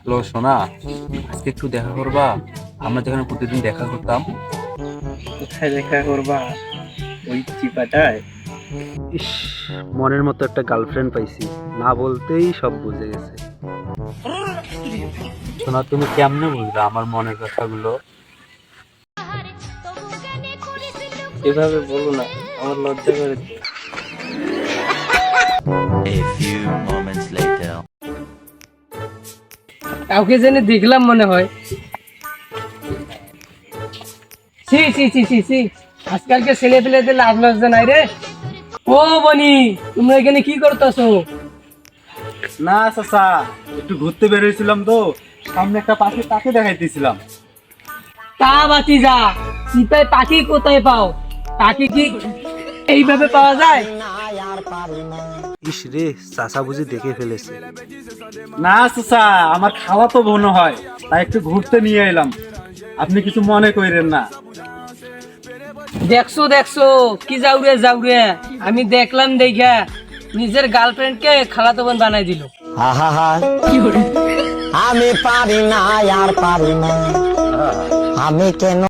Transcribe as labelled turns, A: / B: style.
A: Hello সোনা, আজকে একটু দেখা করবা? আমরা যেখানে প্রতিদিন দেখা করতাম।
B: কোথায় দেখা করবা? ওই চিপাটায়?
C: ইস, মনের মতো একটা গার্লফ্রেন্ড পাইছি, না বলতেই সব বুঝে গেছে।
A: সোনা, তুমি কেমনে বুঝলা আমার মনের কথাগুলো?
B: এভাবে বলো না, আমার লজ্জা করে।
D: A few moments later.
E: কাউকে জেনে দেখলাম মনে হয়। ছি ছি ছি ছি ছি, আজকালকে ছেলে পেলেদের লাভ লজ্জা নাই রে। ও বনি, তোমরা এখানে কি করতেছো?
C: না চাচা, একটু ঘুরতে বেরোইছিলাম তো, সামনে একটা পাখি, তাকে দেখাইতেছিলাম।
E: তা বাতি যা, চিপায় পাখি কোথায় পাও? পাখি কি এইভাবে পাওয়া যায়?
C: ইস রে, চাচা বুঝি দেখে ফেলেছে। না চাচা, আমার খাওয়া তো বোন হয়, তাই একটু ঘুরতে নিয়ে এলাম, আপনি কিছু মনে করেন না।
E: দেখছো দেখছো, কি যাউরে, আমি দেখলাম দেখা নিজের গার্লফ্রেন্ডকে খালাতো বোন বানাই দিল।
F: আহা, আমি পারি না, আর পারি না, আমি কেন